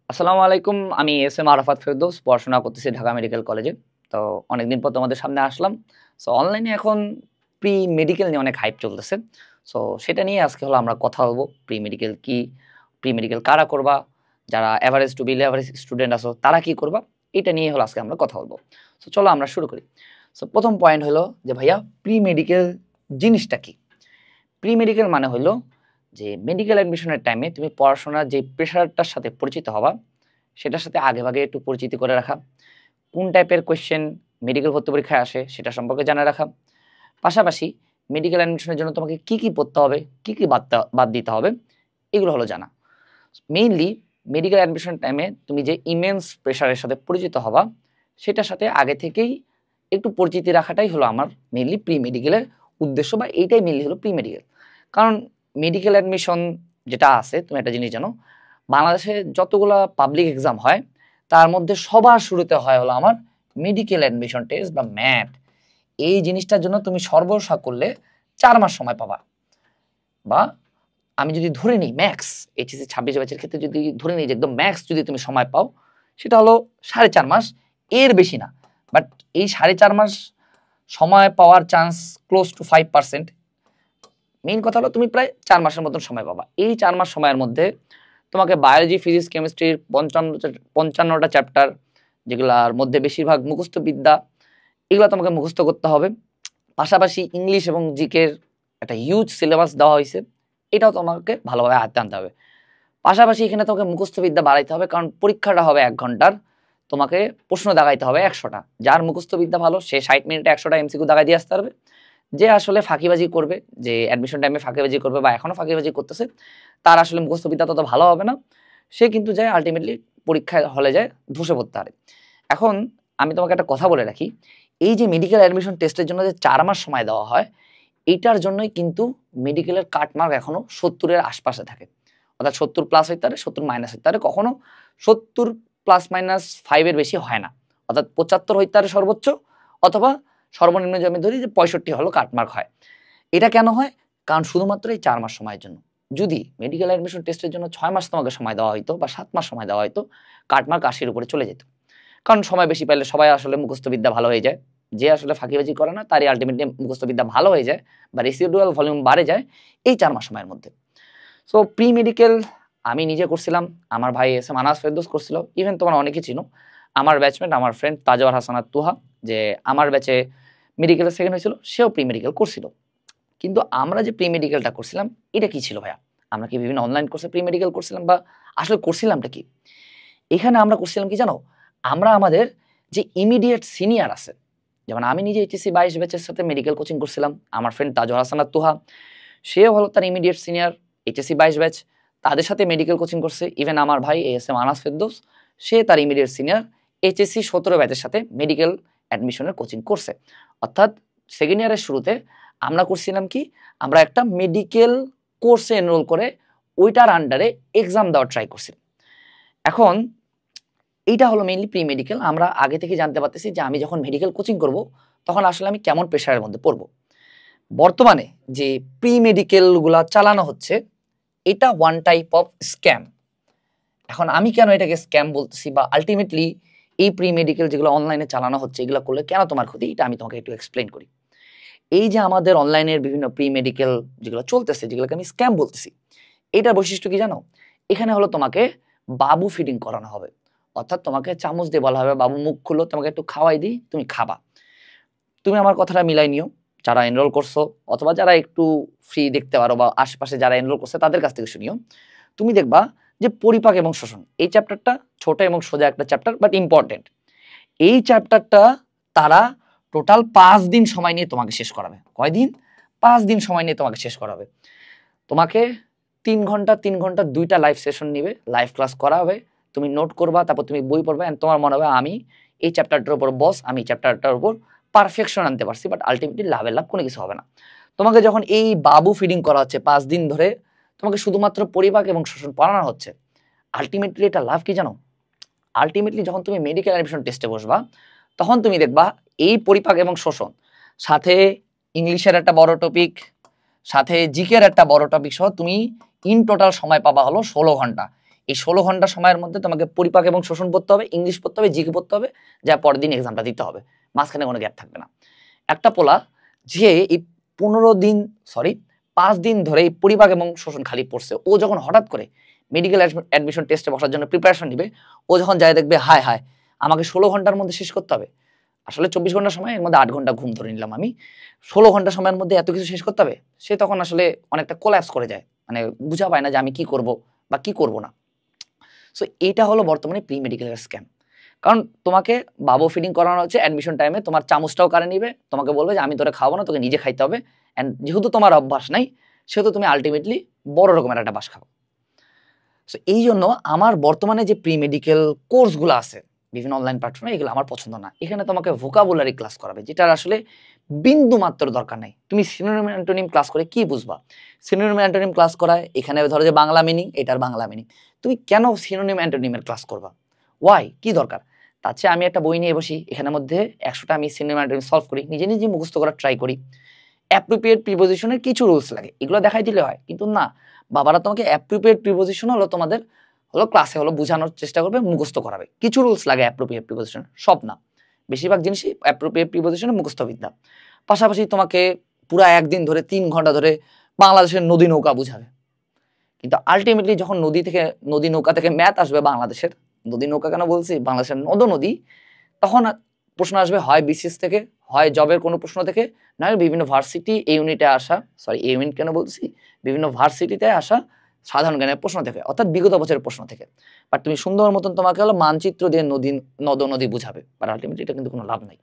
আসসালামু আলাইকুম। আমি এস এম আরাফাত ফেরদৌস, পড়াশোনা করতেছি ঢাকা মেডিকেল কলেজে। তো অনেকদিন পর তোমাদের সামনে আসলাম। সো অনলাইনে এখন প্রি মেডিকেল নিয়ে অনেক হাইপ চলতেছে। সো সেটা নিয়ে আজকে হলো আমরা কথা বলবো। প্রি মেডিকেল কি, প্রি মেডিকেল কারা করবা, যারা average to below average student আছো তারা কি করবা, এটা নিয়ে হলো আজকে আমরা কথা বলবো। সো চলো আমরা শুরু করি। সো প্রথম পয়েন্ট হলো যে ভাইয়া প্রি মেডিকেল জিনিসটা কি। প্রি মেডিকেল মানে হলো যে মেডিকেল অ্যাডমিশনের টাইমে তুমি পড়াশোনার যে প্রেশারটার সাথে পরিচিত হবা, সেটার সাথে আগেভাগে একটু পরিচিতি করে রাখা, কোন টাইপের কোয়েশ্চেন মেডিকেল ভর্তি পরীক্ষায় আসে সেটা সম্পর্কে জানা রাখা, পাশাপাশি মেডিকেল অ্যাডমিশনের জন্য তোমাকে কি কি পড়তে হবে, কি কি বাদ দিতে হবে, এগুলো হলো জানা। মেইনলি মেডিকেল অ্যাডমিশন টাইমে তুমি যে ইমেন্স প্রেশারের সাথে পরিচিত হবা, সেটার সাথে আগে থেকেই একটু পরিচিতি রাখাটাই হলো আমার মেইনলি প্রি মেডিকেলের উদ্দেশ্য, বা এইটাই মেইনলি হলো প্রি মেডিকেল। কারণ মেডিকেল অ্যাডমিশন যেটা আছে, তুমি একটা জিনিস জানো, বাংলাদেশে যতগুলা পাবলিক এক্সাম হয় তার মধ্যে সবার শুরুতে হয় হলো আমার মেডিকেল অ্যাডমিশন টেস্ট বা ম্যাট। এই জিনিসটার জন্য তুমি সর্বসা করলে 4 মাস সময় পাবা, বা আমি যদি ধরে নিই ম্যাক্স এইচএসসি 26 ব্যাচের ক্ষেত্রে যদি ধরে নিই যে একদম ম্যাক্স যদি তুমি সময় পাও, সেটা হলো 4.5 মাস, এর বেশি না। বাট এই 4.5 মাস সময় পাওয়ার চান্স ক্লোজ টু 5%। মেইন কথা হলো তুমি প্রায় 4 মাসের মতন সময় পাবা। এই 4 মাস সময়ের মধ্যে তোমাকে বায়োলজি, ফিজিক্স, কেমিস্ট্রির 55টা চ্যাপ্টার, যেগুলোর মধ্যে বেশিরভাগ মুখস্থ বিদ্যা, এগুলো তোমাকে মুখস্থ করতে হবে। পাশাপাশি ইংলিশ এবং জিকের একটা হিউজ সিলেবাস দেওয়া হয়েছে, এটাও তোমাকে ভালোভাবে আয়ত্তে আনতে হবে। পাশাপাশি এখানে তোমাকে মুখস্থ বিদ্যা বাড়াইতে হবে, কারণ পরীক্ষাটা হবে 1 ঘন্টার, তোমাকে প্রশ্ন দাগাইতে হবে 100টা। যার মুখস্থ বিদ্যা ভালো সে 60 মিনিটে 100টা এমসিকিউ দাগাই দিয়ে আসতে পারবে। যে আসলে ফাঁকিবাজি করবে, যে অ্যাডমিশন টাইমে ফাঁকিবাজি করবে বা এখনো ফাঁকিবাজি করতেছে, তার আসলে মুখস্থ বিদ্যা তত ভালো হবে না, সে কিন্তু যায় আলটিমেটলি পরীক্ষায় হলে যায় ধসে পড়তে পারে। এখন আমি তোমাকে একটা কথা বলে রাখি, এই যে মেডিকেল অ্যাডমিশন টেস্টের জন্য যে 4 মাস সময় দেওয়া হয়, এইটার জন্যই কিন্তু মেডিকেলের কাটমার্ক এখনো 70-এর আশপাশে থাকে। অর্থাৎ 70+ হইতে পারে, 70- হইতে পারে, কখনো 70+-5-এর বেশি হয় না। অর্থাৎ 75 হইতে পারে সর্বোচ্চ, অথবা সর্বনিম্ন যে আমি ধরি যে 65 হলো কাটমার্ক হয়। এটা কেন হয়? কারণ শুধুমাত্র এই 4 মাস সময়ের জন্য। যদি মেডিকেল অ্যাডমিশন টেস্টের জন্য 6 মাস তোমাকে সময় দেওয়া হইতো বা 7 মাস সময় দেওয়া হইতো, কাটমার্ক 80-র উপরে চলে যেত। কারণ সময় বেশি পাইলে সবাই আসলে মুখস্থ বিদ্যা ভালো হয়ে যায়। যে আসলে ফাঁকিবাজি করে না তারই আলটিমেটলি মুখস্থ বিদ্যা ভালো হয়ে যায়, বা রেসিডুয়াল ভলিউম বাড়ে যায় এই 4 মাস সময়ের মধ্যে। সো প্রি মেডিকেল আমি নিজে করছিলাম, আমার ভাই এস এম আনাস ফেরদৌস করছিল, ইভেন তোমার অনেকে চিনো, আমার ব্যাচমেট, আমার ফ্রেন্ড তাজওয়ার হাসানাত তুহা, যে আমার ব্যাচে মেডিকেলের সেকেন্ড হয়েছিল, সেও প্রি মেডিকেল করছিল। কিন্তু আমরা যে প্রি মেডিকেলটা করছিলাম, এটা কি ছিল ভাইয়া? আমরা কি বিভিন্ন অনলাইন কোর্সে প্রি মেডিকেল করছিলাম, বা আসলে করছিলামটা কি? এখানে আমরা করছিলাম কি জানো? আমরা আমাদের যে ইমিডিয়েট সিনিয়র আছে, যেমন আমি নিজে এইচএসসি 22 ব্যাচের সাথে মেডিকেল কোচিং করছিলাম, আমার ফ্রেন্ড তাজওয়ার হাসানাত তুহা, সেও হলো তার ইমিডিয়েট সিনিয়র এইচএসসি 22 ব্যাচ, তাদের সাথে মেডিকেল কোচিং করছে। ইভেন আমার ভাই এস এম আনাস ফেরদৌস, সে তার ইমিডিয়েট সিনিয়র এইচএসসি 17 ব্যাচের সাথে মেডিকেল অ্যাডমিশনের কোচিং করছে। অর্থাৎ সেকেন্ড ইয়ারের শুরুতে আমরা করছিলাম কি, আমরা একটা মেডিকেল কোর্সে এনরোল করে ওইটার আন্ডারে এক্সাম দেওয়ার ট্রাই করছিলাম। এখন এইটা হলো মেইনলি প্রি মেডিকেল। আমরা আগে থেকে জানতে পারতেছি যে আমি যখন মেডিকেল কোচিং করব, তখন আসলে আমি কেমন প্রেশারের মধ্যে পড়ব। বর্তমানে যে প্রি মেডিকেলগুলা চালানো হচ্ছে, এটা ওয়ান টাইপ অফ স্ক্যাম। এখন আমি কেন এটাকে স্ক্যাম বলতেছি, বা আলটিমেটলি এই প্রি মেডিকেল যেগুলো অনলাইনে চালানো হচ্ছে এগুলো করলে কেন তোমার ক্ষতি, এটা আমি তোমাকে একটু এক্সপ্লেন করি। এই যে আমাদের অনলাইনের বিভিন্ন প্রি মেডিকেল যেগুলো চলতেছে, যেগুলোকে আমি স্ক্যাম বলতেছি, এটার বৈশিষ্ট্য কি জানো? এখানে হলো তোমাকে বাবু ফিডিং করানো হবে। অর্থাৎ তোমাকে চামচ দিয়ে বলা হবে, বাবু মুখ খুলো, তোমাকে একটু খাওয়াই দিই, তুমি খাবা। তুমি আমার কথাটা মিলাই নিও, যারা এনরোল করছো অথবা যারা একটু ফ্রি দেখতে পারো, বা আশেপাশে যারা এনরোল করছে তাদের কাছ থেকে শুনিও। তুমি দেখবা যে পরিপাক এবং শোষণ, এই চ্যাপ্টারটা ছোট এবং সোজা একটা চ্যাপ্টার, বাট ইম্পর্টেন্ট। এই চ্যাপ্টারটা তারা টোটাল 5 দিন সময় নিয়ে তোমাকে শেষ করাবে। কয়দিন? 5 দিন সময় নিয়ে তোমাকে শেষ করাবে। তোমাকে 3 ঘন্টা 3 ঘন্টা 2টা লাইভ সেশন নিবে, লাইভ ক্লাস করা হবে, তুমি নোট করবা, তারপর তুমি বই পড়বে, এন্ড তোমার মনে হবে আমি এই চ্যাপ্টারটার উপর বস, আমি এই চ্যাপ্টারটার উপর পারফেকশন আনতে পারছি। বাট আলটিমেটলি লাভের লাভ কোনো কিছু হবে না। তোমাকে যখন এই বাবু ফিডিং করা হচ্ছে 5 দিন ধরে, তোমাকে শুধুমাত্র পরিপাক এবং শোষণ পড়ানো হচ্ছে, আলটিমেটলি এটা লাভ কি জানো? আলটিমেটলি যখন তুমি মেডিকেল অ্যাডমিশন টেস্টে বসবা, তখন তুমি দেখবা এই পরিপাক এবং শোষণ, সাথে ইংলিশের একটা বড় টপিক, সাথে জিকের একটা বড় টপিক সহ তুমি ইন টোটাল সময় পাবা হলো 16 ঘন্টা। এই 16 ঘন্টা সময়ের মধ্যে তোমাকে পরিপাক এবং শোষণ পড়তে হবে, ইংলিশ পড়তে হবে, জিকে পড়তে হবে, যা পরের দিন এক্সামটা দিতে হবে, মাঝখানে কোনো গ্যাপ থাকবে না। একটা পোলা যে এই 5 দিন ধরে এই পরিপাক এবং শোষণ খালি পড়ছে, ও যখন হঠাৎ করে মেডিকেল অ্যাডমিশন টেস্টে বসার জন্য প্রিপারেশন নিবে, ও যখন যায় দেখবে হায় হায় আমাকে 16 ঘন্টার মধ্যে শেষ করতে হবে, আসলে 24 ঘন্টা সময়, এর মধ্যে 8 ঘন্টা ঘুম ধরে নিলাম আমি, 16 ঘন্টা সময়ের মধ্যে এত কিছু শেষ করতে হবে, সে তখন আসলে অনেকটা কোল্যাপস করে যায়, মানে বুঝা পায় না যে আমি কি করব বা কি করব না। সো এইটা হলো বর্তমানে প্রি মেডিকেলের স্ক্যাম। কারণ তোমাকে বাবু ফিডিং করানো হচ্ছে অ্যাডমিশন টাইমে, তোমার চামচটাও কারে নিবে, তোমাকে বলবে যে আমি তোরে খাওয়াবো না, তোকে নিজে খাইতে হবে, অ্যান্ড যেহেতু তোমার অভ্যাস নাই সেহেতু তুমি আলটিমেটলি বড় রকমের একটা বাস খাও। সো এই জন্য আমার বর্তমানে যে প্রি মেডিকেল কোর্সগুলো আছে বিভিন্ন অনলাইন প্ল্যাটফর্মে, এগুলো আমার পছন্দ না। এখানে তোমাকে ভোকাবুলারি ক্লাস করাবে, যেটার আসলে বিন্দু মাত্র দরকার নাই। তুমি সিনোনিম অ্যান্টোনিম ক্লাস করে কি বুঝবা? সিনোনিম অ্যান্টোনিম ক্লাস করায় এখানে ধরো যে বাংলা মিনিং, এটার বাংলা মিনিং, তুমি কেন সিনোনিম অ্যান্টোনিমের ক্লাস করবা? ওয়াই, কি দরকার? তার চেয়ে আমি একটা বই নিয়ে বসি, এখানের মধ্যে 100টা আমি সিনোনিম অ্যান্টোনিম সলভ করি, নিজে নিজে মুখস্থ করার ট্রাই করি। অ্যাপ্রোপ্রিয়েট প্রিপোজিশনের কিছু রুলস লাগে, এগুলো দেখাই দিলে হয়, কিন্তু না, বাবারা তোমাকে অ্যাপ্রোপ্রিয়েট প্রিপোজিশন হলো তোমাদের হলো ক্লাসে হলো বোঝানোর চেষ্টা করবে, মুখস্থ করাবে। কিছু রুলস লাগে অ্যাপ্রোপ্রিয়েট প্রিপোজিশন, সব না, বেশিরভাগ জিনিসই অ্যাপ্রোপ্রিয়েট প্রিপোজিশনের মুখস্থবিদ্যা। পাশাপাশি তোমাকে পুরা একদিন ধরে 3 ঘন্টা ধরে বাংলাদেশের নদী নৌকা বুঝাবে, কিন্তু আলটিমেটলি যখন নদী নৌকা থেকে ম্যাথ আসবে, বাংলাদেশের নদী নৌকা কেন বলছি, বাংলাদেশের নদী, তখন প্রশ্ন আসবে হয় বিসিএস থেকে, হয় জবের কোনো প্রশ্ন থেকে, নয় বিভিন্ন ভার্সিটি এই ইউনিটে আসা, এই ইউনিট কেন বলছি, বিভিন্ন ভার্সিটিতে আসা সাধারণ জ্ঞানের প্রশ্ন থেকে, অর্থাৎ বিগত বছরের প্রশ্ন থেকে। বাট তুমি সুন্দর মতন তোমাকে হলো মানচিত্র দিয়ে নদী বুঝাবে, বাট আলটিমেটলি এটা কিন্তু কোনো লাভ নাই।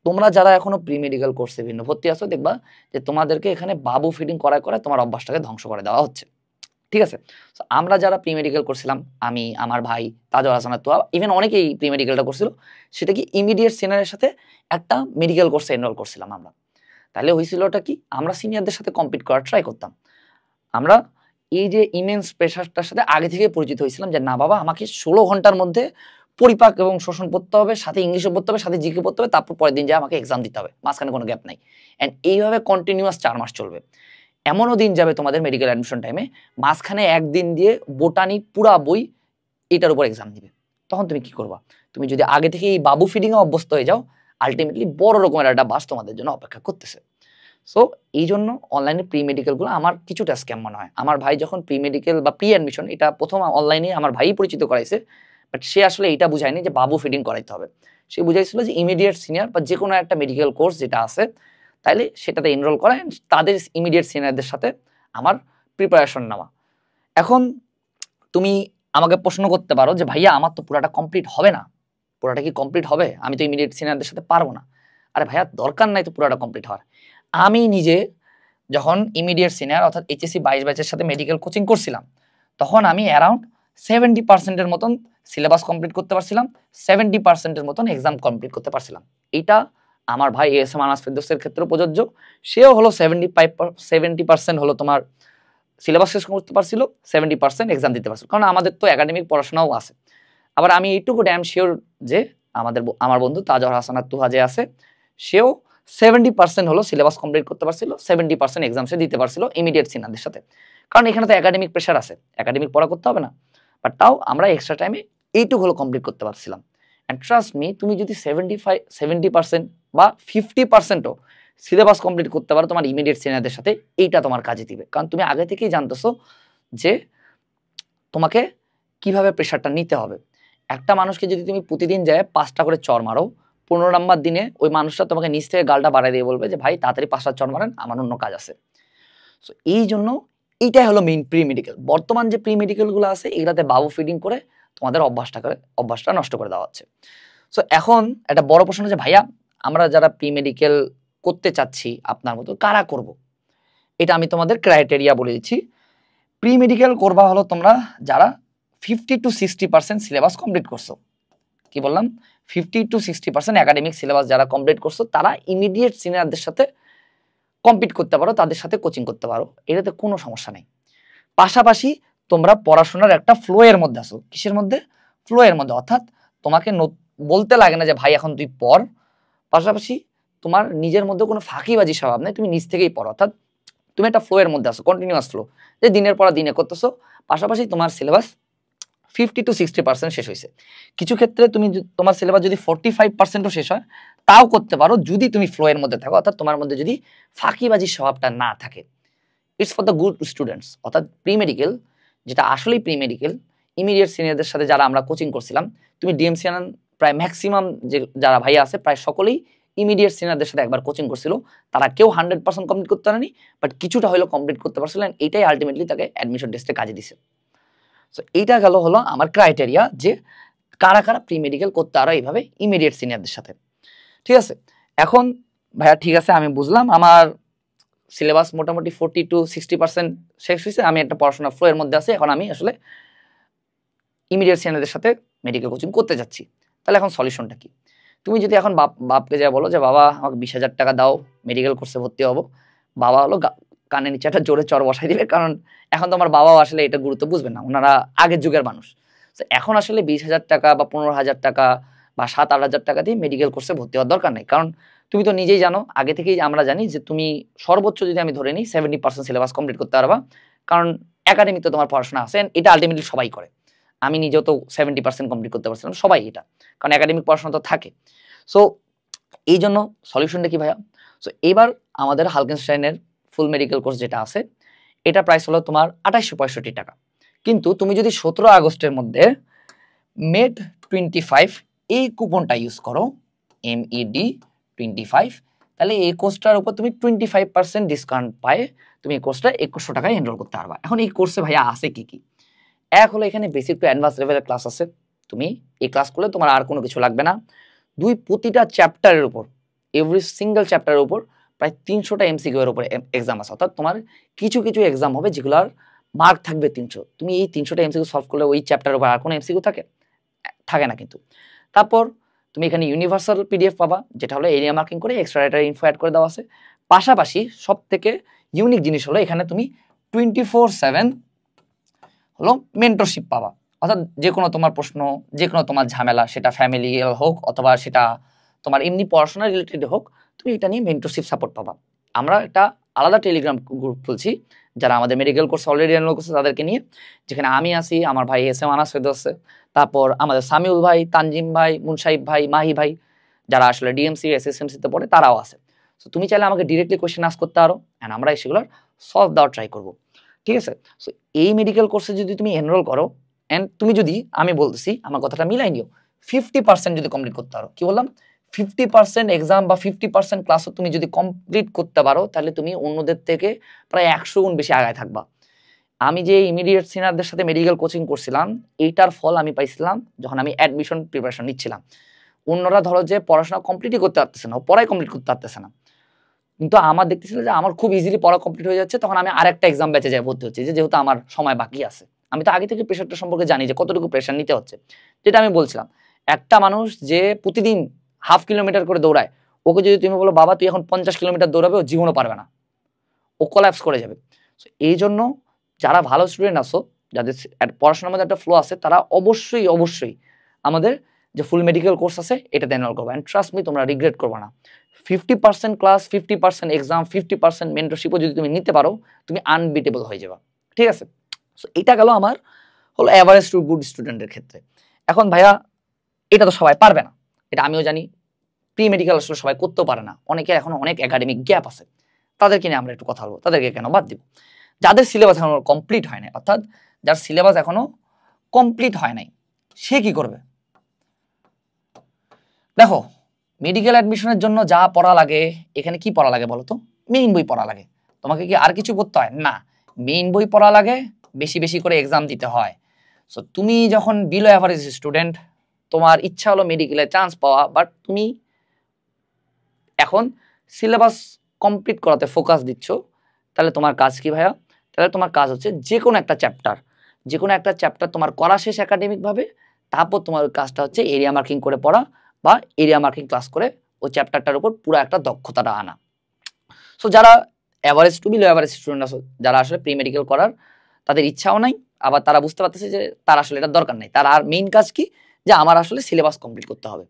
তোমরা যারা এখনো প্রি মেডিকেল কোর্সে ভিন্ন ভর্তি আছো, দেখবা যে তোমাদেরকে এখানে বাবু ফিডিং করায় তোমার অভ্যাসটাকে ধ্বংস করে দেওয়া হচ্ছে। ঠিক আছে, আমরা যারা প্রি মেডিকেল করছিলাম, আমি, আমার ভাই তাজওয়ার হাসান তোয়া, ইভেন অনেকেই প্রি মেডিকেলটা করছিল, সেটা কি ইমিডিয়েট সিনিয়রের সাথে একটা মেডিকেল কোর্সে এনরোল করছিলাম আমরা। তাহলে হয়েছিলটা কি, আমরা সিনিয়রদের সাথে কম্পিট করার ট্রাই করতাম। আমরা এই যে ইমেন্স প্রেশারটার সাথে আগে থেকে পরিচিত হয়েছিলাম, যে না বাবা আমাকে 16 ঘন্টার মধ্যে পরিপাক এবং শোষণ পড়তে হবে, সাথে ইংলিশও পড়তে হবে, সাথে জিকে পড়তে হবে, তারপর পরের দিন যে আমাকে এক্সাম দিতে হবে, মাঝখানে কোনো গ্যাপ নাই। অ্যান্ড এইভাবে কন্টিনিউয়াস 4 মাস চলবে। এমনও দিন যাবে তোমাদের মেডিকেল অ্যাডমিশন টাইমে, মাঝখানে একদিন দিয়ে বোটানি পুরা বই এটার উপর এক্সাম দিবে, তখন তুমি কি করবা? তুমি যদি আগে থেকে এই বাবু ফিডিং এ অভ্যস্ত হয়ে যাও, আলটিমেটলি বড় রকমের একটা বাস তোমাদের জন্য অপেক্ষা করতেছে। সো এই জন্য অনলাইনে প্রি মেডিকেলগুলো আমার কিছুটা স্ক্যাম মনে হয়। আমার ভাই যখন প্রি মেডিকেল বা প্রি অ্যাডমিশন, এটা প্রথম অনলাইনে আমার ভাই পরিচিত করাইছে, বাট সে আসলে এটা বুঝায়নি যে বাবু ফিডিং করাইতে হবে। সে বুঝাইছিল যে ইমিডিয়েট সিনিয়র বা যে কোনো একটা মেডিকেল কোর্স যেটা আছে, তাইলে সেটাতে এনরোল করা, তাদের ইমিডিয়েট সিনিয়রদের সাথে আমার প্রিপারেশন নেওয়া। এখন তুমি আমাকে প্রশ্ন করতে পারো যে ভাইয়া আমার তো পুরাটা কমপ্লিট হবে না, পুরাটা কি কমপ্লিট হবে? আমি তো ইমিডিয়েট সিনিয়রদের সাথে পারবো না। আরে ভাইয়া দরকার নাই তো পুরাটা কমপ্লিট হওয়ার। আমি নিজে যখন ইমিডিয়েট সিনিয়র অর্থাৎ এইচএসসি 22 ব্যাচের সাথে মেডিকেল কোচিং করছিলাম, তখন আমি অ্যারাউন্ড 70%-এর মতন সিলেবাস কমপ্লিট করতে পারছিলাম, 70%-এর মতন এক্সাম কমপ্লিট করতে পারছিলাম। এটা আমার ভাই এএসএম আনাস ফেরদৌসের ক্ষেত্রে প্রযোজ্য। সেও হলো 70% হলো তোমার সিলেবাস শেষ করতে পারছিল, 70% এক্সাম দিতে পারছিল, কারণ আমাদের তো একাডেমিক পড়াশোনাও আছে। আবার আমি এইটুকু ড্যাম শিওর যে আমার বন্ধু তাজওয়ার হাসান তুহা যে আছে, সেও 70% হলো সিলেবাস কমপ্লিট করতে পারছিল, 70% এক্সাম সে দিতে পারছিল ইমিডিয়েট সিনিয়রদের সাথে। কারণ এখানে তো একাডেমিক প্রেশার আছে, একাডেমিক পড়া করতে হবে না, বাট তাও আমরা এক্সট্রা টাইমে এইটুকু হলো কমপ্লিট করতে পারছিলাম। অ্যান্ড ট্রাস্ট মি, তুমি যদি 70% বা 50%ও সিলেবাস কমপ্লিট করতে পারো তোমার ইমিডিয়েট সিনিয়রদের সাথে, এইটা তোমার কাজে দিবে। কারণ তুমি আগে থেকেই জানতেছো যে তোমাকে কিভাবে প্রেশারটা নিতে হবে। একটা মানুষকে যদি তুমি প্রতিদিন যায় 5টা করে চর মারো, 15 নাম্বার দিনে ওই মানুষটা তোমাকে নিচ থেকে গালটা বাড়াই দিয়ে বলবে যে ভাই তাড়াতাড়ি 5টা চর মারেন, আমার অন্য কাজ আছে। সো এই জন্য এইটাই হলো মেইন প্রি মেডিকেল। বর্তমান যে প্রি মেডিকেলগুলো আছে, এগুলাতে বাবু ফিডিং করে তোমাদের অভ্যাসটা নষ্ট করে দেওয়া হচ্ছে। সো এখন একটা বড় প্রশ্ন যে ভাইয়া আমরা যারা প্রি মেডিকেল করতে চাচ্ছি আপনার মতো, কারা করব? এটা আমি তোমাদের ক্রাইটেরিয়া বলে দিচ্ছি। প্রি মেডিকেল করবা হলো তোমরা যারা 50-60% সিলেবাস কমপ্লিট করছো। কি বললাম? 50-60% একাডেমিক সিলেবাস যারা কমপ্লিট করছো, তারা ইমিডিয়েট সিনিয়রদের সাথে কম্পিট করতে পারো, তাদের সাথে কোচিং করতে পারো, এটাতে কোনো সমস্যা নেই। পাশাপাশি তোমরা পড়াশোনার একটা ফ্লো এর মধ্যে আসো। কিসের মধ্যে? ফ্লো এর মধ্যে, অর্থাৎ তোমাকে বলতে লাগে না যে ভাই এখন তুই পড়। পাশাপাশি তোমার নিজের মধ্যে কোনো ফাঁকিবাজি স্বভাব নেই, তুমি নিজ থেকেই পড়ো, অর্থাৎ তুমি একটা ফ্লো এর মধ্যে আসো, কন্টিনিউয়াস ফ্লো, যে দিনের পর দিনে করতেছো। পাশাপাশি তোমার সিলেবাস 50-60% শেষ হয়েছে। কিছু ক্ষেত্রে তুমি তোমার সিলেবাস যদি 45%ও শেষ হয় তাও করতে পারো, যদি তুমি ফ্লো এর মধ্যে থাকো, অর্থাৎ তোমার মধ্যে যদি ফাঁকিবাজির স্বভাবটা না থাকে। It's for the good students, অর্থাৎ প্রি মেডিকেল, যেটা আসলেই প্রি মেডিকেল, ইমিডিয়েট সিনিয়রদের সাথে যারা আমরা কোচিং করছিলাম, তুমি ডিএমসিএন প্রায় ম্যাক্সিমাম যে যারা ভাইয়া আছে প্রায় সকলেই ইমিডিয়েট সিনিয়রদের সাথে একবার কোচিং করছিল। তারা কেউ 100% কমপ্লিট করতে পারেনি, বাট কিছুটা হলেও কমপ্লিট করতে পারছিল, এটাই আলটিমেটলি তাকে অ্যাডমিশন টেস্টে কাজে দিছে। সো এইটা গেল হলো আমার ক্রাইটেরিয়া যে কারা কারা প্রি মেডিকেল করতে পারো এইভাবে ইমিডিয়েট সিনিয়রদের সাথে। ঠিক আছে, এখন ভাইয়া ঠিক আছে আমি বুঝলাম আমার সিলেবাস মোটামুটি 40-60% শেষ হয়েছে, আমি একটা পড়াশোনা ফ্লো এর মধ্যে আছি, এখন আমি আসলে ইমিডিয়েট সিনিয়রদের সাথে মেডিকেল কোচিং করতে যাচ্ছি। তাহলে এখন সলিউশনটা কি? তুমি যদি এখন বাপকে যা বলো যে বাবা আমাকে 20,000 টাকা দাও, মেডিকেল কোর্সে ভর্তি হবো, বাবা হলো কানে নিচে একটা জোরে চর বসাই দিবে, কারণ এখন তো আমার বাবাও আসলে এটা গুরুত্ব বুঝবে না, ওনারা আগের যুগের মানুষ। এখন আসলে 20,000 টাকা বা 15,000 টাকা বা 7-8 হাজার টাকা দিয়ে মেডিকেল কোর্সে ভর্তি হওয়ার দরকার নেই, কারণ তুমি তো নিজেই জানো, আগে থেকেই আমরা জানি যে তুমি সর্বোচ্চ যদি আমি ধরে নিই 70% সিলেবাস কমপ্লিট করতে পারবা, কারণ একাডেমিক তো তোমার পড়াশোনা আছে, এটা আলটিমেটলি সবাই করে। আমি নিজেও তো 70% কমপ্লিট করতে পারছিলাম, সবাই এটা, কারণ একাডেমিক পড়াশোনা তো থাকে। সো এই জন্য সলিউশনটা কি ভাইয়া? সো এবার আমাদের হালকেনস্টাইনের ফুল মেডিকেল কোর্স যেটা আছে, এটা প্রাইস হলো তোমার 2865 টাকা। কিন্তু তুমি যদি 17 আগস্টের মধ্যে MED25 এই কুপনটা ইউজ করো, MED25, তাহলে এই কোর্সটার উপর তুমি 25% ডিসকাউন্ট পায়ে তুমি এই কোর্সটা 2100 টাকায় এনরোল করতে পারবা। এখন এই কোর্সে ভাইয়া আছে কি কি? এক হলো এখানে বেসিক টু অ্যাডভান্স লেভেলের ক্লাস আছে, তুমি এই ক্লাস করলে তোমার আর কোনো কিছু লাগবে না। 2, প্রতিটা চ্যাপ্টারের উপর, এভরি সিঙ্গেল চ্যাপ্টারের উপর প্রায় 300টা MCQ এর উপর এক্সাম আছে, অর্থাৎ তোমার কিছু কিছু এক্সাম হবে যেগুলোর মার্ক থাকবে 300। তুমি এই 300টা MCQ সলভ করলে ওই চ্যাপ্টারের উপর আর কোনো MCQ থাকে না কিন্তু। তারপর তুমি এখানে ইউনিভার্সাল PDF পাবা, যেটা হলো এরিয়া মার্কিং করে এক্সট্রা রাইটার ইনফো অ্যাড করে দেওয়া আছে। পাশাপাশি সব থেকে ইউনিক জিনিস হলো এখানে তুমি 24/7 হলো মেন্টরশিপ পাবা, অর্থাৎ যে কোনো তোমার প্রশ্ন, যে কোনো তোমার ঝামেলা, সেটা ফ্যামিলিয়াল হোক অথবা সেটা তোমার এমনি পড়াশোনা রিলেটেড হোক, তুমি এটা নিয়ে মেন্টরশিপ সাপোর্ট পাবা। আমরা একটা আলাদা টেলিগ্রাম গ্রুপ খুলছি যারা আমাদের মেডিকেল কোর্স অলরেডি এনরোল করছে তাদেরকে নিয়ে, যেখানে আমি আছি, আমার ভাই SM আনাস আছে, তারপর আমাদের সামিউল ভাই, তানজিম ভাই, মুনসাইব ভাই, মাহি ভাই, যারা আসলে DMC SSMC তে পড়ে তারাও আছে। সো তুমি চাইলে আমাকে ডিরেক্টলি কোয়েশ্চেন আস্ক করতে পারো, এন্ড আমরা সেগুলোর সলভ দেওয়ার ট্রাই করবো। ঠিক আছে, সো এই মেডিকেল কোর্সে যদি তুমি এনরোল করো, এন্ড তুমি যদি, আমি বলতেছি আমার কথাটা মিলাই নিও, 50% যদি কমপ্লিট করতে পারো, কি বললাম, 50% এক্সাম বা 50% ক্লাসও তুমি যদি কমপ্লিট করতে পারো, তাহলে তুমি অন্যদের থেকে প্রায় 100 গুণ বেশি আগায় থাকবা। আমি যে ইমিডিয়েট সিনিয়রদের সাথে মেডিকেল কোচিং করছিলাম, এইটার ফল আমি পাইছিলাম যখন আমি অ্যাডমিশন প্রিপারেশন নিচ্ছিলাম। অন্যরা ধরো যে পড়াশোনা কমপ্লিটই করতে পারতেছে না, পড়াই কমপ্লিট করতে পারতেছে না, কিন্তু আমার দেখতেছিল যে আমার খুব ইজিলি পড়া কমপ্লিট হয়ে যাচ্ছে, তখন আমি আরেকটা এক্সাম ব্যাচে যাই ভর্তি হচ্ছে, যেহেতু আমার সময় বাকি আছে। আমি তো আগে থেকে প্রেশারটা সম্পর্কে জানি যে কতটুকু প্রেশার নিতে হচ্ছে। যেটা আমি বলছিলাম, একটা মানুষ যে প্রতিদিন 1/2 কিলোমিটার করে দৌড়ায়, ওকে যদি তুমি বলো বাবা তুই এখন 50 কিলোমিটার দৌড়াবে, ও জীবনও পারবে না, ও কোল্যাপস করে যাবে। এই জন্য যারা ভালো স্টুডেন্ট আসো, যাদের পড়াশোনার মধ্যে একটা ফ্লো আছে, তারা অবশ্যই অবশ্যই আমাদের যে ফুল মেডিকেল কোর্স আছে এটাতে এনরোল করবে, এন্ড ট্রাস্ট মি, তোমরা রিগ্রেট করবে না। 50% ক্লাস, 50% এক্সাম, 50% মেন্টরশিপও যদি তুমি নিতে পারো, তুমি আনবিটেবল হয়ে যাবা। ঠিক আছে, সো এটা গেল আমার হলো অ্যাভারেজ টু গুড স্টুডেন্টের ক্ষেত্রে। এখন ভাইয়া এটা তো সবাই পারবে না, এটা আমিও জানি। প্রি মেডিকেল আসলে সবাই করতেও পারে না, অনেকের এখনো অনেক একাডেমিক গ্যাপ আছে, তাদেরকে নিয়ে আমরা একটু কথা বলবো। তাদেরকে কেন বাদ দিব? যাদের সিলেবাস এখনো কমপ্লিট হয় নাই, অর্থাৎ যার সিলেবাস এখনো কমপ্লিট হয় নাই, সে কি করবে? দেখো, মেডিকেল অ্যাডমিশনের জন্য যা পড়া লাগে, এখানে কি পড়া লাগে বলো তো? মেইন বই পড়া লাগে। তোমাকে কি আর কিছু করতে হয় না? মেইন বই পড়া লাগে, বেশি বেশি করে এক্সাম দিতে হয়। সো তুমি যখন বিলো অ্যাভারেজ স্টুডেন্ট, তোমার ইচ্ছা হলো মেডিকেলে চান্স পাওয়া, বাট তুমি এখন সিলেবাস কমপ্লিট করাতে ফোকাস দিচ্ছ, তাহলে তোমার কাজ কি ভাইয়া? তাহলে তোমার কাজ হচ্ছে যে কোনো একটা চ্যাপ্টার তোমার করা শেষ একাডেমিকভাবে, তারপর তোমার কাজটা হচ্ছে এরিয়া মার্কিং করে পড়া বা এরিয়া মার্কিং ক্লাস করে ওই চ্যাপ্টারটার উপর পুরো একটা দক্ষতাটা আনা। সো যারা average to below average student আছে, যারা আসলে প্রি মেডিকেল করার তাদের ইচ্ছাও নাই, আবার তারা বুঝতে পারতেছে যে তার আসলে এটা দরকার নেই, তার আর মেইন কাজ কি, যে আমার আসলে সিলেবাস কমপ্লিট করতে হবে,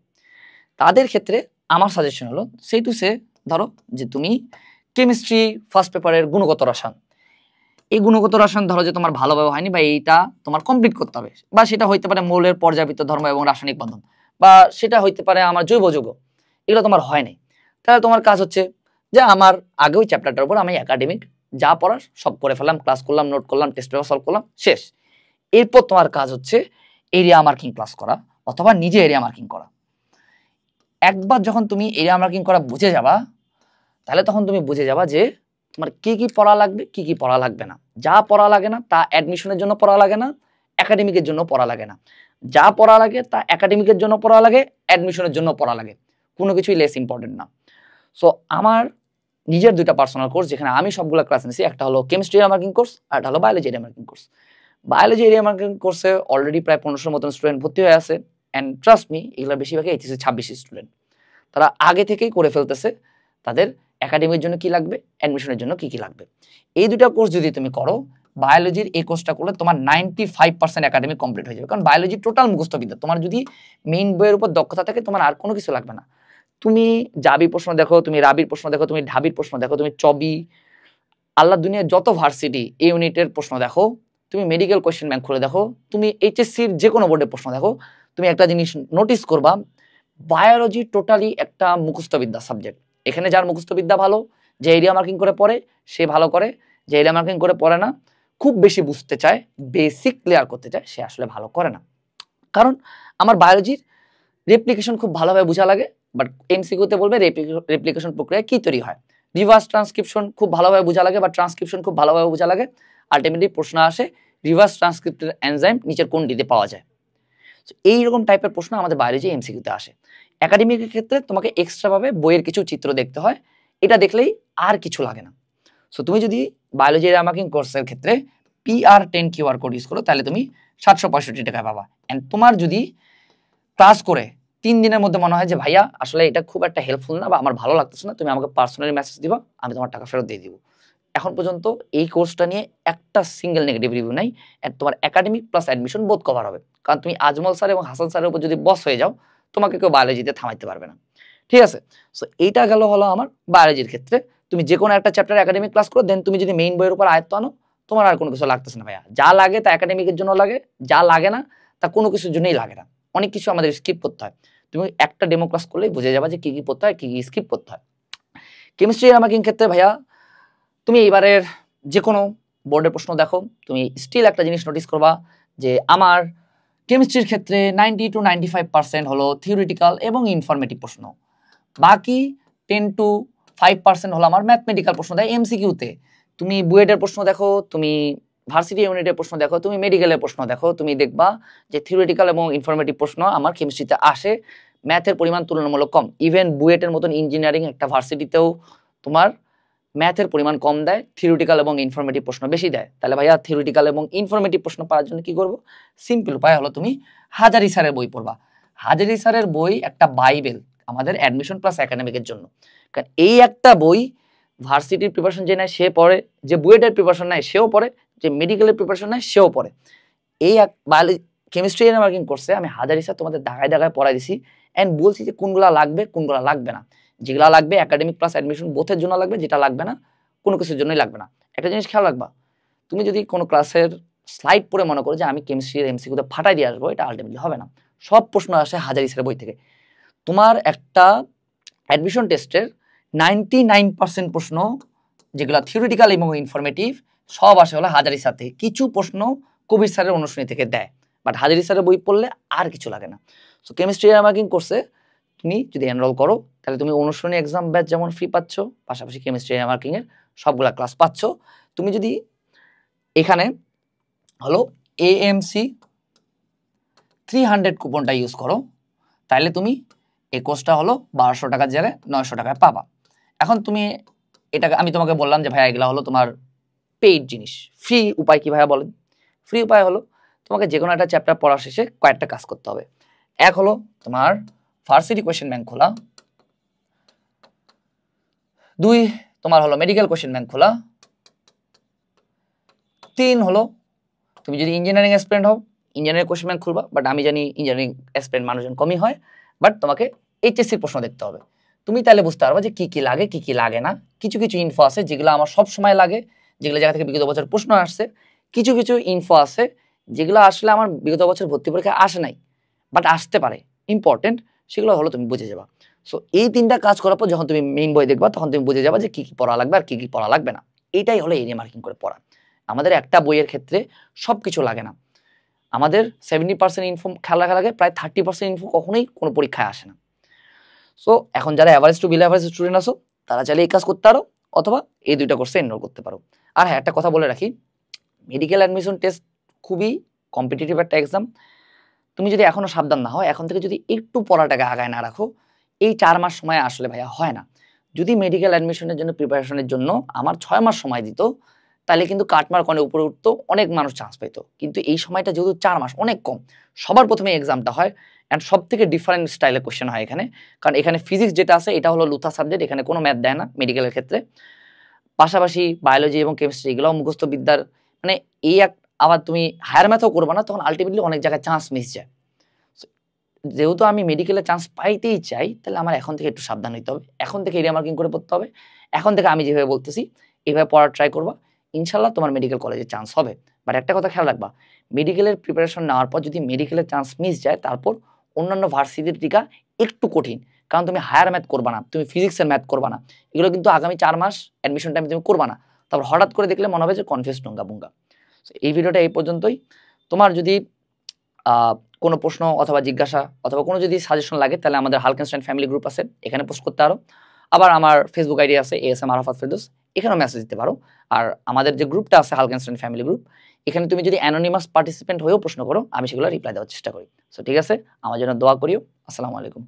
তাদের ক্ষেত্রে আমার সাজেশন হলো সেই টু সে, ধরো যে তুমি কেমিস্ট্রি ফার্স্ট পেপারের গুণগত রসায়ন, এই গুণগত রসায়ন ধরো যে তোমার ভালোভাবে হয়নি বা এইটা তোমার কমপ্লিট করতে হবে, বা সেটা হইতে পারে মৌলের পর্যাবৃত্ত ধর্ম এবং রাসায়নিক বন্ধন, বা সেটা হইতে পারে আমার জৈব যৌগ, এগুলো তোমার হয় নাই। তাহলে তোমার কাজ হচ্ছে যে আমার আগে ওই চ্যাপ্টারটার উপর আমি একাডেমিক যা পড়ার সব করে ফেললাম, ক্লাস করলাম, নোট করলাম, টেস্ট পেপার সলভ করলাম, শেষ। এরপর তোমার কাজ হচ্ছে এরিয়া মার্কিং ক্লাস করা অথবা নিজে এরিয়া মার্কিং করা। একবার যখন তুমি এরিয়া মার্কিং করা বুঝে যাবা, তাহলে তখন তুমি বুঝে যাবা যে তোমার কি কি পড়া লাগবে, কি কি পড়া লাগবে না। যা পড়া লাগে না তা অ্যাডমিশনের জন্য পড়া লাগে না, একাডেমিকের জন্য পড়া লাগে না। যা পড়া লাগে তা একাডেমিকের জন্য পড়া লাগে, অ্যাডমিশনের জন্য পড়া লাগে। কোনো কিছুই লেস ইম্পর্টেন্ট না। সো আমার নিজের দুইটা পার্সোনাল কোর্স যেখানে আমি সবগুলো ক্লাস নিয়েছি, একটা হলো কেমিস্ট্রি এরিয়া মার্কিং কোর্স আর একটা হলো biology area marking course. Biology area marking কোর্সে অলরেডি প্রায় 1500 মতন স্টুডেন্ট ভর্তি হয়ে আছে, অ্যান্ড ট্রাস্ট মি এগুলো বেশিরভাগই এইচএসসি 26 স্টুডেন্ট। তারা আগে থেকেই করে ফেলতেছে তাদের একাডেমির জন্য কি লাগবে, অ্যাডমিশনের জন্য কি কি লাগবে। এই দুটো কোর্স যদি তুমি করো, বায়োলজির এই কোর্সটা করলে তোমার 95% একাডেমিক কমপ্লিট হয়ে যাবে। কারণ বায়োলজি টোটাল মুখস্থ বিদ্যা, তোমার যদি মেইন বইয়ের উপর দক্ষতা থাকে তোমার আর কোনো কিছু লাগবে না। তুমি জাবির প্রশ্ন দেখো, তুমি রাবির প্রশ্ন দেখো, তুমি ঢাবির প্রশ্ন দেখো, তুমি চবি, আল্লাহ দুনিয়ার যত ভার্সিটি এই ইউনিটের প্রশ্ন দেখো, তুমি মেডিকেল কোয়েশ্চেন ব্যাংক খুলে দেখো, তুমি এইচএসসির যে কোনো বোর্ডের প্রশ্ন দেখো, তুমি একটা জিনিস নোটিস করবা, বায়োলজি টোটালি একটা মুখস্থবিদ্যা সাবজেক্ট। এখানে যার মুখস্থবিদ্যা ভালো, যে এরিয়া মার্কিং করে পড়ে সে ভালো করে, যে এরিয়া মার্কিং করে পড়ে না, খুব বেশি বুঝতে চায়, বেসিক ক্লিয়ার করতে চায়, সে আসলে ভালো করে না। কারণ আমার বায়োলজির রেপ্লিকেশন খুব ভালোভাবে বোঝা লাগে, বাট এমসিকিউতে বলবে রেপ্লিকেশন প্রক্রিয়া কি তৈরি হয়। রিভার্স ট্রান্সক্রিপশন খুব ভালোভাবে বোঝা লাগে, বা ট্রান্সক্রিপশন খুব ভালোভাবে বোঝা লাগে। আলটিমেটলি প্রশ্ন আসে রিভার্স ট্রান্সক্রিপ্টের এনজাইম নিচের কোনটিতে পাওয়া যায়। এইরকম টাইপের প্রশ্ন আমাদের বায়োলজি এমসিকিউতে আসে। একাডেমিকের ক্ষেত্রে তোমাকে এক্সট্রাভাবে বইয়ের কিছু চিত্র দেখতে হয়, এটা দেখলেই আর কিছু লাগে না। সো তুমি যদি বায়োলজি এরিয়া মার্কিং কোর্সের ক্ষেত্রে PR10 কিউআর কোড ইউজ করো, তাহলে তুমি 765 টাকায় পাবা। অ্যান্ড তোমার যদি ক্লাস করে 3 দিনের মধ্যে মনে হয় যে ভাইয়া আসলে এটা খুব একটা হেল্পফুল না বা আমার ভালো লাগতেছে না, তুমি আমাকে পার্সোনালি মেসেজ দিবা, আমি তোমার টাকা ফেরত দিয়ে দিব। এখন পর্যন্ত এই কোর্সটা নিয়ে একটা সিঙ্গেল নেগেটিভ রিভিউ নাই। তোমার একাডেমিক প্লাস অ্যাডমিশন বোধ কভার হবে। কারণ তুমি আজমল স্যার এবং হাসান স্যারের উপর যদি বস হয়ে যাও, তোমাকে কেউ বায়োলজিতে থামাইতে পারবে না। ঠিক আছে? সো এইটা গেল হলো আমার বায়োলজির ক্ষেত্রে। তুমি যে কোনো একটা চ্যাপ্টার একাডেমিক ক্লাস করো, দেন তুমি যদি মেইন বইয়ের উপর আয়ত্ত আনো, তোমার আর কোনো কিছু লাগতেছে না ভাইয়া। যা লাগে তা একাডেমিকের জন্য লাগে, যা লাগে না তা কোনো কিছুর জন্যই লাগে না। অনেক কিছু আমাদের স্কিপ করতে হয়। তুমি একটা ডেমো ক্লাস করলেই বুঝে যাবা যে কি কি পড়তে হয়, কি কি স্কিপ করতে হয়। কেমিস্ট্রি মার্কিং ক্ষেত্রে ভাইয়া তুমি এইবারের যে কোনো বোর্ডের প্রশ্ন দেখো, তুমি স্টিল একটা জিনিস নোটিস করবা যে আমার কেমিস্ট্রির ক্ষেত্রে 90 to 95% হলো থিওরিটিক্যাল এবং ইনফরমেটিভ প্রশ্ন, বাকি 10 to 5% হলো আমার ম্যাথমেটিক্যাল প্রশ্ন দেয় এমসিকিউতে। তুমি বুয়েটের প্রশ্ন দেখো, তুমি ভার্সিটি ইউনিটের প্রশ্ন দেখো, তুমি মেডিকেলের প্রশ্ন দেখো, তুমি দেখবা যে থিওরিটিক্যাল এবং ইনফরমেটিভ প্রশ্ন আমার কেমিস্ট্রিতে আসে, ম্যাথের পরিমাণ তুলনামূলক কম। ইভেন বুয়েটের মতন ইঞ্জিনিয়ারিং একটা ভার্সিটিতেও তোমার ম্যাথের পরিমাণ কম দেয়, থিওরিটিক্যাল এবং ইনফরমেটিভ প্রশ্ন বেশি দেয়। তাহলে ভাইয়া থিওরিটিক্যাল এবং ইনফরমেটিভ প্রশ্ন পাওয়ার জন্য কি করবো? সিম্পল উপায় হলো তুমি হাজারি স্যারের বই পড়বা। হাজারি স্যারের বই একটা বাইবেল আমাদের অ্যাডমিশন প্লাস একাডেমিকের জন্য। কারণ এই একটা বই ভার্সিটির প্রিপারেশন যে নেয় সে পড়ে, যে বুয়েটের প্রিপারেশন নেয় সেও পড়ে, যে মেডিকেলের প্রিপারেশন নেয় সেও পড়ে। এই এক কেমিস্ট্রি এরিয়া মার্কিং কোর্সে আমি হাজারি স্যার তোমাদের দাগায় দাগায় পড়াই দিছি, অ্যান্ড বলছি যে কোনগুলা লাগবে কোনগুলা লাগবে না। যেগুলা লাগবে একাডেমিক প্লাস অ্যাডমিশন বোথের জন্য লাগবে, যেটা লাগবে না কোনো কিছুর জন্যই লাগবে না। একটা জিনিস খেয়াল রাখবা, তুমি যদি কোনো ক্লাসের স্লাইড পড়ে মনে করো যে আমি কেমিস্ট্রির এমসিকিউতে ফাটাই দিয়ে আসবো, এটা আলটিমেটলি হবে না। সব প্রশ্ন আসে হাজারি স্যারের বই থেকে। তোমার একটা অ্যাডমিশন টেস্টের 99% প্রশ্ন যেগুলো থিওরিটিক্যাল এবং ইনফরমেটিভ সব আসে হলো হাজারি স্যার থেকে। কিছু প্রশ্ন কবির স্যারের অনুশীলনী থেকে দেয়, বাট হাজারি স্যারের বই পড়লে আর কিছু লাগে না। সো কেমিস্ট্রি এরিয়া মার্কিং কোর্সে তুমি যদি এনরোল করো, তাহলে তুমি অনুশীলনী এক্সাম ব্যাচ যেমন ফ্রি পাচ্ছ, পাশাপাশি কেমিস্ট্রি এরিয়া মার্কিং এর সবগুলা ক্লাস পাচ্ছ। তুমি যদি এখানে হলো AMC 300 কুপনটা ইউজ করো, তাহলে তুমি এই কোর্সটা হলো 1200 টাকার জায়গায় 900 টাকায় পাবা। এখন তুমি এটাকে আমি তোমাকে বললাম যে ভাইয়া এগুলা হলো তোমার পেইড জিনিস। ফ্রি উপায় কি ভাইয়া বলেন? ফ্রি উপায় হলো তোমাকে যে কোনো একটা চ্যাপ্টার পড়া শেষে কয়েকটা কাজ করতে হবে। এক হলো তোমার ভার্সিটি কোয়েশ্চেন ব্যাংক খোলা, 2 তোমার হলো মেডিকেল কোয়েশ্চেন ব্যাংক খোলা, 3 হলো তুমি যদি ইঞ্জিনিয়ারিং অ্যাসপিরেন্ট হও ইঞ্জিনিয়ারিং কোয়েশ্চেন ব্যাংক খুলবা, বাট আমি জানি ইঞ্জিনিয়ারিং অ্যাসপিরেন্ট মানুষজন কমই হয়, বাট তোমাকে HSC প্রশ্ন দেখতে হবে। তুমি তাহলে বুঝতে পারবা যে কি কি লাগে কি কি লাগে না। কিছু কিছু ইনফো আছে যেগুলো আমার সব সময় লাগে, যেগুলো জায়গা থেকে বিগত বছর প্রশ্ন আসছে, কিছু কিছু ইনফো আছে যেগুলো আসলে আমার বিগত বছর ভর্তি পরীক্ষায় আসে নাই, বাট আসতে পারে, ইম্পর্টেন্ট, সেগুলো হলো তুমি বুঝে যাবা। সো এই 3টা কাজ করার পর যখন তুমি মেইন বই দেখবা তখন তুমি বুঝে যাবা যে কি কি পড়া লাগবে আর কি কি পড়া লাগবে না। এটাই হলো এরিয়া মার্কিং করে পড়া। আমাদের একটা বইয়ের ক্ষেত্রে সবকিছু লাগে না। আমাদের 70% ইনফো খেয়াল রাখা লাগে, প্রায় 30% ইনফো কখনোই কোনো পরীক্ষায় আসে না। সো এখন যারা average to below average student আছো তারা চাইলে এই কাজ করতে পারো, অথবা এই 2টা কোর্সে এনরোল করতে পারো। আর হ্যাঁ, একটা কথা বলে রাখি, মেডিকেল অ্যাডমিশন টেস্ট খুবই কম্পিটিটিভ একটা এক্সাম। তুমি যদি এখনো সাবধান না হও, এখন থেকে যদি একটু পড়াটাকে আগায় না রাখো, এই 4 মাস সময় আসলে ভাইয়া হয় না। যদি মেডিকেল অ্যাডমিশনের জন্য প্রিপারেশনের জন্য আমার 6 মাস সময় দিত, তাহলে কিন্তু কাটমার্ক অনেক উপরে উঠতো, অনেক মানুষ চান্স পেত। কিন্তু এই সময়টা যেহেতু 4 মাস, অনেক কম। সবার প্রথমে এক্সামটা হয়, অ্যান্ড সব থেকে ডিফারেন্ট স্টাইলের কোশ্চেন হয় এখানে। কারণ এখানে ফিজিক্স যেটা আছে এটা হলো লুথা সাবজেক্ট, এখানে কোনো ম্যাথ দেয় না মেডিকেলের ক্ষেত্রে। পাশাপাশি বায়োলজি এবং কেমিস্ট্রি এগুলোও মুখস্থ বিদ্যার, মানে এই এক, আবার তুমি হায়ার ম্যাথও করবে না, তখন আলটিমেটলি অনেক জায়গায় চান্স মিস যায়। যেহেতু আমি মেডিকেলে চান্স পাইতেই চাই, তাহলে আমার এখন থেকে একটু সাবধান হইতে হবে, এখন থেকে এরিয়া মার্কিং করে পড়তে হবে। এখন থেকে আমি যেভাবে বলতেছি এইভাবে পড়ার ট্রাই করবা, ইনশাল্লাহ তোমার মেডিকেল কলেজে চান্স হবে। বাট একটা কথা খেয়াল রাখবা, মেডিকেলের প্রিপারেশন নেওয়ার পর যদি মেডিকেলের চান্স মিস যায়, তারপর অন্যান্য ভার্সিটির টিকা একটু কঠিন, কারণ তুমি হায়ার ম্যাথ করবা না, তুমি ফিজিক্সের ম্যাথ করবা না, এগুলো কিন্তু আগামী 4 মাস অ্যাডমিশন টাইম তুমি করবা না। তারপর হঠাৎ করে দেখলে মনে হবে যে কনফিউজ টুঙ্গা বুঙ্গা। এই ভিডিওটা এই পর্যন্তই। তোমার যদি কোনো প্রশ্ন অথবা জিজ্ঞাসা অথবা কোনো যদি সাজেশন লাগে, তাহলে আমাদের হালকেনস্টাইন ফ্যামিলি গ্রুপ আছে, এখানে পোস্ট করতে পারো। আবার আমার ফেসবুক আইডি আছে ASM আরাফাত ফেরদৌস, এখানেও মেসেজ দিতে পারো। আর আমাদের যে গ্রুপটা আছে হালকেনস্টাইন ফ্যামিলি গ্রুপ, এখানে তুমি যদি অ্যানোনিমাস পার্টিসিপেন্ট হয়েও প্রশ্ন করো, আমি সেগুলো রিপ্লাই দেওয়ার চেষ্টা করি। সো ঠিক আছে, আমার জন্য দোয়া করিও। আসসালামু আলাইকুম।